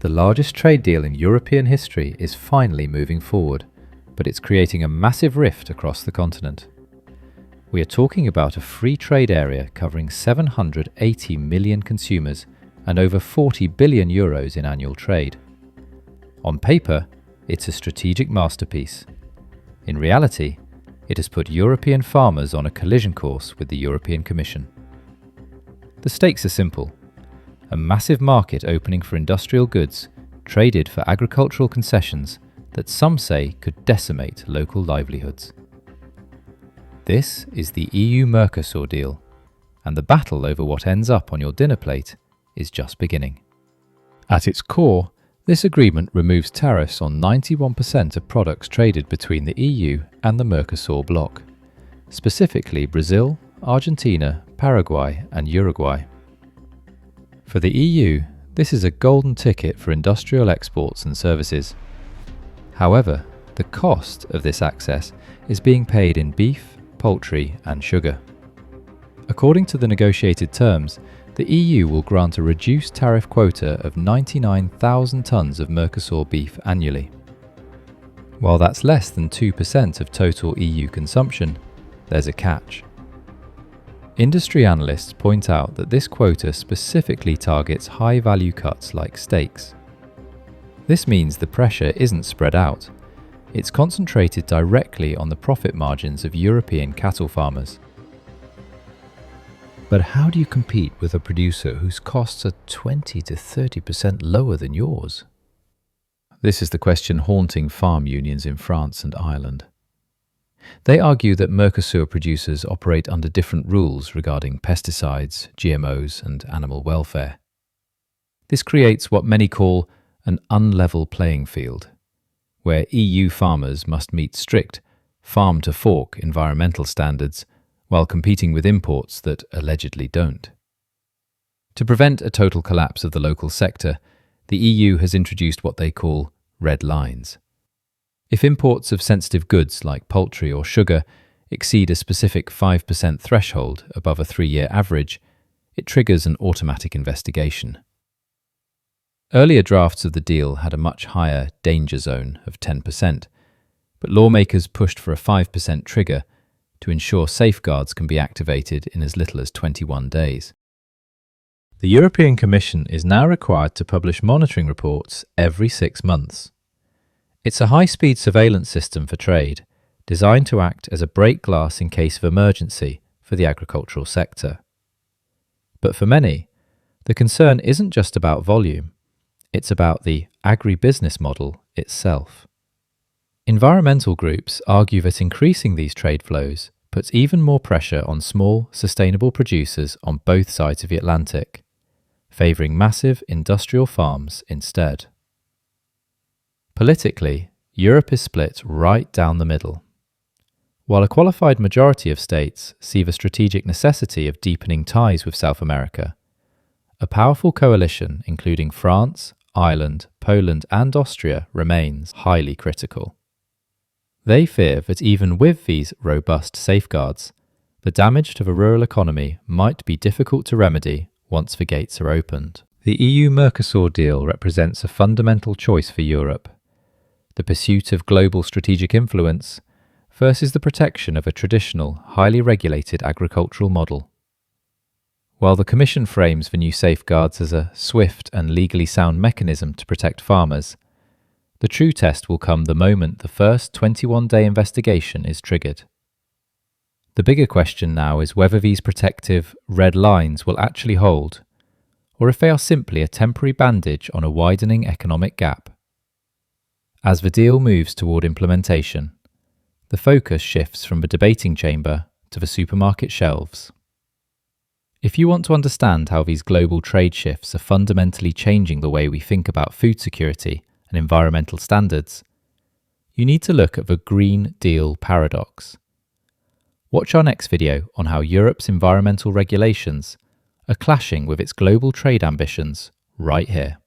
The largest trade deal in European history is finally moving forward, but it's creating a massive rift across the continent. We are talking about a free trade area covering 780 million consumers and over 40 billion euros in annual trade. On paper, it's a strategic masterpiece. In reality, it has put European farmers on a collision course with the European Commission. The stakes are simple. A massive market opening for industrial goods, traded for agricultural concessions that some say could decimate local livelihoods. This is the EU-Mercosur deal, and the battle over what ends up on your dinner plate is just beginning. At its core, this agreement removes tariffs on 91% of products traded between the EU and the Mercosur bloc, specifically Brazil, Argentina, Paraguay and Uruguay. For the EU, this is a golden ticket for industrial exports and services. However, the cost of this access is being paid in beef, poultry and sugar. According to the negotiated terms, the EU will grant a reduced tariff quota of 99,000 tonnes of Mercosur beef annually. While that's less than 2% of total EU consumption, there's a catch. Industry analysts point out that this quota specifically targets high-value cuts like steaks. This means the pressure isn't spread out. It's concentrated directly on the profit margins of European cattle farmers. But how do you compete with a producer whose costs are 20 to 30% lower than yours? This is the question haunting farm unions in France and Ireland. They argue that Mercosur producers operate under different rules regarding pesticides, GMOs, and animal welfare. This creates what many call an unlevel playing field, where EU farmers must meet strict farm-to-fork environmental standards while competing with imports that allegedly don't. To prevent a total collapse of the local sector, the EU has introduced what they call red lines. If imports of sensitive goods like poultry or sugar exceed a specific 5% threshold above a 3-year average, it triggers an automatic investigation. Earlier drafts of the deal had a much higher danger zone of 10%, but lawmakers pushed for a 5% trigger to ensure safeguards can be activated in as little as 21 days. The European Commission is now required to publish monitoring reports every 6 months. It's a high-speed surveillance system for trade, designed to act as a break glass in case of emergency for the agricultural sector. But for many, the concern isn't just about volume, it's about the agribusiness model itself. Environmental groups argue that increasing these trade flows puts even more pressure on small, sustainable producers on both sides of the Atlantic, favouring massive industrial farms instead. Politically, Europe is split right down the middle. While a qualified majority of states see the strategic necessity of deepening ties with South America, a powerful coalition including France, Ireland, Poland and Austria remains highly critical. They fear that even with these robust safeguards, the damage to the rural economy might be difficult to remedy once the gates are opened. The EU-Mercosur deal represents a fundamental choice for Europe: the pursuit of global strategic influence versus the protection of a traditional, highly regulated agricultural model. While the Commission frames the new safeguards as a swift and legally sound mechanism to protect farmers, the true test will come the moment the first 21-day investigation is triggered. The bigger question now is whether these protective red lines will actually hold, or if they are simply a temporary bandage on a widening economic gap. As the deal moves toward implementation, the focus shifts from the debating chamber to the supermarket shelves. If you want to understand how these global trade shifts are fundamentally changing the way we think about food security and environmental standards, you need to look at the Green Deal paradox. Watch our next video on how Europe's environmental regulations are clashing with its global trade ambitions right here.